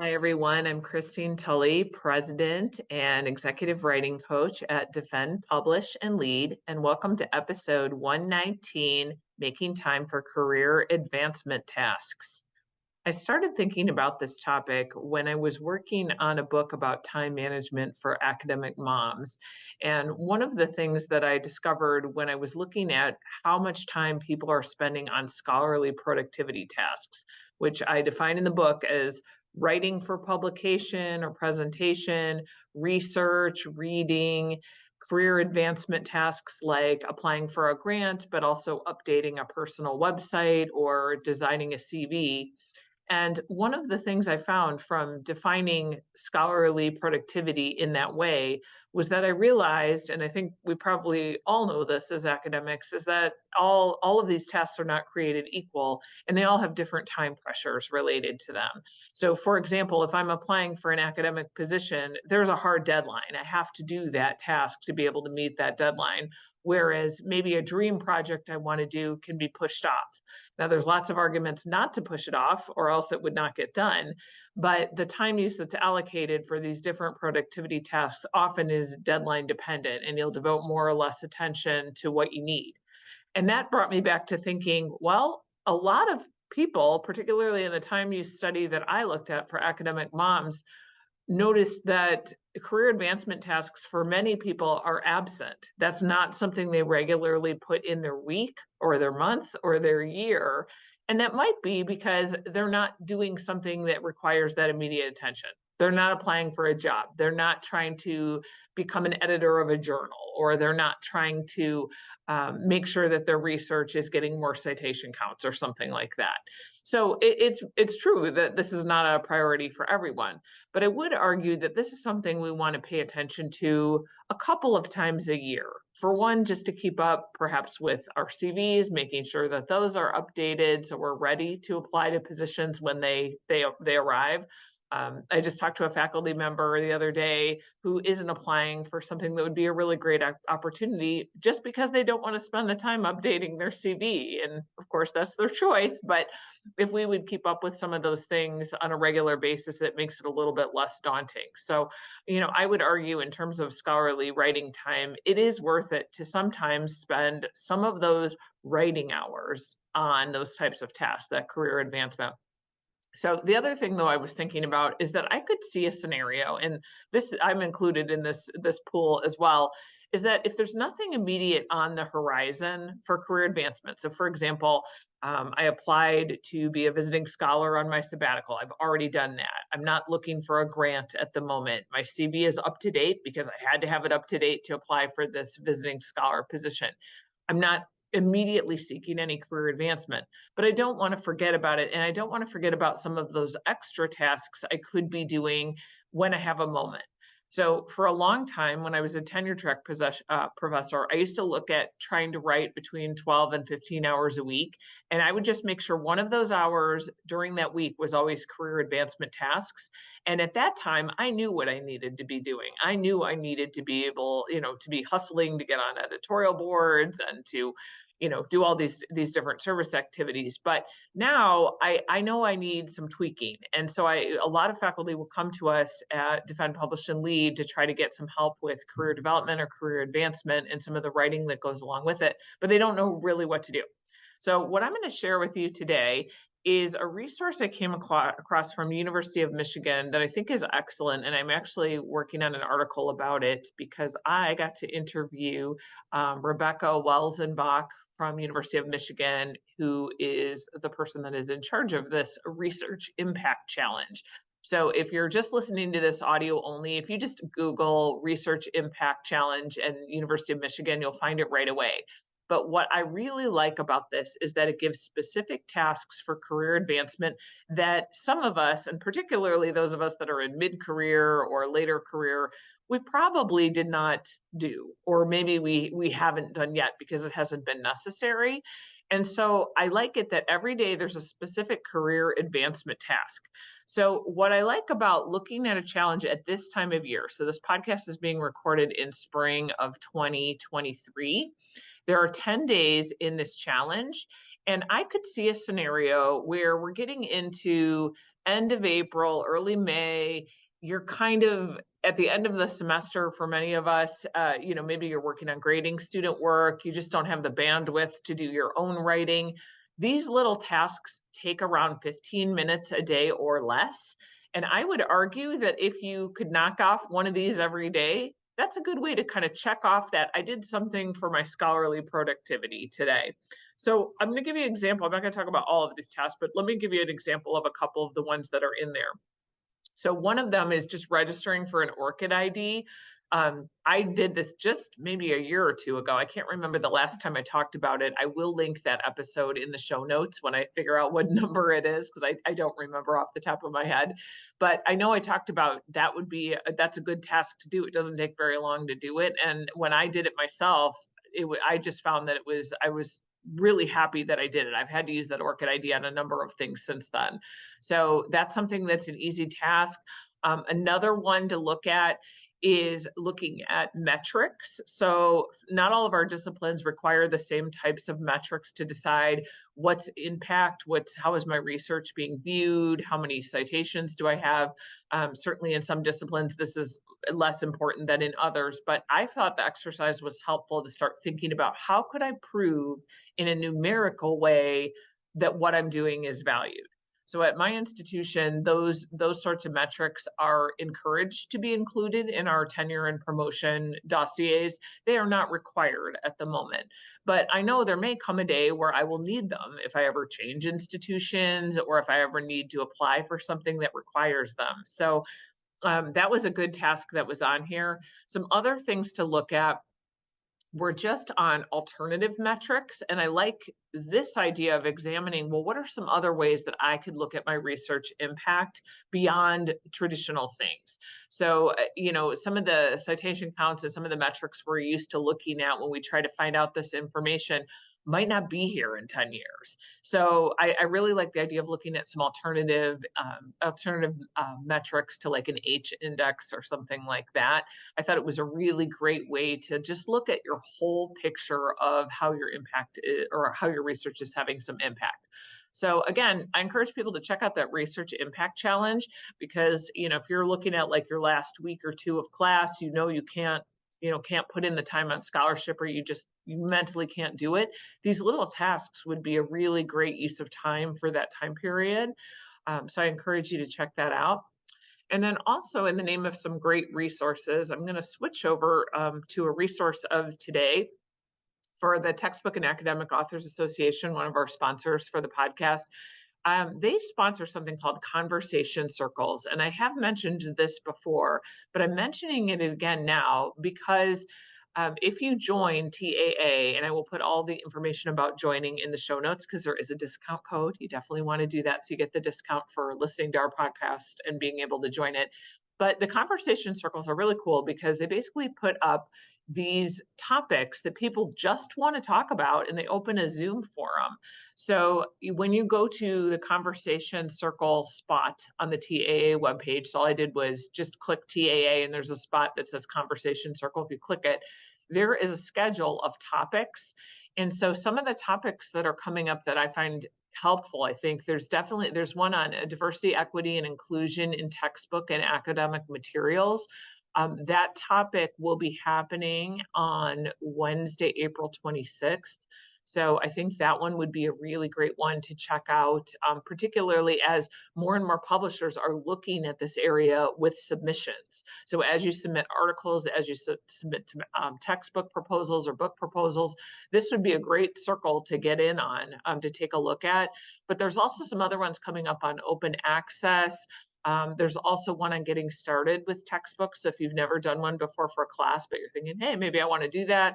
Hi, everyone. I'm Christine Tulley, President and Executive Writing Coach at Defend, Publish, and Lead. And welcome to episode 119, Making Time for Career Advancement Tasks. I started thinking about this topic when I was working on a book about time management for academic moms. And one of the things that I discovered when I was looking at how much time people are spending on scholarly productivity tasks, which I define in the book as writing for publication or presentation, research, reading, career advancement tasks like applying for a grant, but also updating a personal website or designing a CV. And one of the things I found from defining scholarly productivity in that way was that I realized, and I think we probably all know this as academics, is that all of these tasks are not created equal, and they all have different time pressures related to them. So for example, if I'm applying for an academic position, there's a hard deadline. I have to do that task to be able to meet that deadline. Whereas maybe a dream project I want to do can be pushed off. Now, there's lots of arguments not to push it off, or else it would not get done. But the time use that's allocated for these different productivity tasks often is deadline dependent, and you'll devote more or less attention to what you need. And that brought me back to thinking, well, a lot of people, particularly in the time use study that I looked at for academic moms, noticed that career advancement tasks for many people are absent. That's not something they regularly put in their week or their month or their year. And that might be because they're not doing something that requires that immediate attention. They're not applying for a job. They're not trying to become an editor of a journal, or they're not trying to make sure that their research is getting more citation counts or something like that. So it's true that this is not a priority for everyone, but I would argue that this is something we want to pay attention to a couple of times a year. For one, just to keep up perhaps with our CVs, making sure that those are updated so we're ready to apply to positions when they arrive. I just talked to a faculty member the other day who isn't applying for something that would be a really great opportunity just because they don't want to spend the time updating their CV. And of course, that's their choice. But if we would keep up with some of those things on a regular basis, it makes it a little bit less daunting. So, I would argue in terms of scholarly writing time, it is worth it to sometimes spend some of those writing hours on those types of tasks, that career advancement. So the other thing, though, I was thinking about is that I could see a scenario, and this I'm included in this pool as well, is that if there's nothing immediate on the horizon for career advancement. So, for example, I applied to be a visiting scholar on my sabbatical. I've already done that. I'm not looking for a grant at the moment. My CV is up to date because I had to have it up to date to apply for this visiting scholar position. I'm not immediately seeking any career advancement, but I don't want to forget about it. And I don't want to forget about some of those extra tasks I could be doing when I have a moment. So for a long time, when I was a tenure track professor, I used to look at trying to write between 12 and 15 hours a week. And I would just make sure one of those hours during that week was always career advancement tasks. And at that time, I knew what I needed to be doing. I knew I needed to be able, to be hustling to get on editorial boards and to do all these different service activities. But now I know I need some tweaking. And so a lot of faculty will come to us at Defend, Publish, and Lead to try to get some help with career development or career advancement and some of the writing that goes along with it, but they don't know really what to do. So what I'm going to share with you today is a resource I came across from the University of Michigan that I think is excellent. And I'm actually working on an article about it because I got to interview Rebecca Welzenbach from University of Michigan, who is the person that is in charge of this Research Impact Challenge. So if you're just listening to this audio only, if you just Google Research Impact Challenge and University of Michigan, you'll find it right away. But what I really like about this is that it gives specific tasks for career advancement that some of us, and particularly those of us that are in mid-career or later career, we probably did not do, or maybe we haven't done yet because it hasn't been necessary. And so I like it that every day there's a specific career advancement task. So what I like about looking at a challenge at this time of year, so this podcast is being recorded in spring of 2023. There are 10 days in this challenge, and I could see a scenario where we're getting into end of April, early May, you're kind of at the end of the semester for many of us. Maybe you're working on grading student work, you just don't have the bandwidth to do your own writing. These little tasks take around 15 minutes a day or less. And I would argue that if you could knock off one of these every day, that's a good way to kind of check off that I did something for my scholarly productivity today. So I'm going to give you an example. I'm not going to talk about all of these tasks, but let me give you an example of a couple of the ones that are in there. So one of them is just registering for an ORCID ID. I did this just maybe a year or two ago. I can't remember the last time I talked about it. I will link that episode in the show notes when I figure out what number it is, because I don't remember off the top of my head. But I know I talked about that's a good task to do. It doesn't take very long to do it. And when I did it myself, I just found that I was really happy that I did it. I've had to use that ORCID ID on a number of things since then. So that's something that's an easy task. Another one to look at is looking at metrics. So not all of our disciplines require the same types of metrics to decide what's impact, how is my research being viewed, how many citations do I have. Certainly in some disciplines, this is less important than in others, but I thought the exercise was helpful to start thinking about how could I prove in a numerical way that what I'm doing is valued. So at my institution, those sorts of metrics are encouraged to be included in our tenure and promotion dossiers. They are not required at the moment, but I know there may come a day where I will need them if I ever change institutions or if I ever need to apply for something that requires them. So that was a good task that was on here. Some other things to look at were just on alternative metrics. And I like this idea of examining, well, what are some other ways that I could look at my research impact beyond traditional things? So, some of the citation counts and some of the metrics we're used to looking at when we try to find out this information might not be here in 10 years. So I really like the idea of looking at some alternative metrics to like an H index or something like that. I thought it was a really great way to just look at your whole picture of how your impact is, or how your research is having some impact. So again, I encourage people to check out that research impact challenge, because if you're looking at like your last week or two of class, you can't put in the time on scholarship, or you mentally can't do it. These little tasks would be a really great use of time for that time period. So I encourage you to check that out. And then also, in the name of some great resources, I'm going to switch over to a resource of today for the Textbook and Academic Authors Association, one of our sponsors for the podcast. They sponsor something called conversation circles. And I have mentioned this before, but I'm mentioning it again now because if you join TAA, and I will put all the information about joining in the show notes because there is a discount code. You definitely want to do that so you get the discount for listening to our podcast and being able to join it. But the conversation circles are really cool because they basically put up these topics that people just want to talk about, and they open a Zoom forum. So when you go to the conversation circle spot on the TAA webpage, so all I did was just click TAA, and there's a spot that says conversation circle. If you click it, there is a schedule of topics. And so some of the topics that are coming up that I find helpful, I think there's one on diversity, equity, and inclusion in textbook and academic materials. That topic will be happening on Wednesday, April 26th. So I think that one would be a really great one to check out, particularly as more and more publishers are looking at this area with submissions. So as you submit articles, as you submit textbook proposals or book proposals, this would be a great circle to get in on, to take a look at. But there's also some other ones coming up on open access. There's also one on getting started with textbooks. So if you've never done one before for a class, but you're thinking, hey, maybe I want to do that,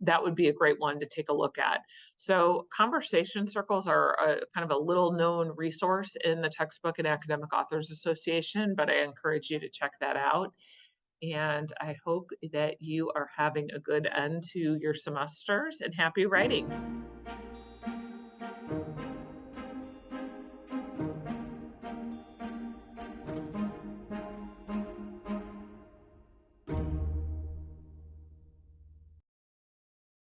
that would be a great one to take a look at. So conversation circles are kind of a little known resource in the Textbook and Academic Authors Association, but I encourage you to check that out. And I hope that you are having a good end to your semesters, and happy writing.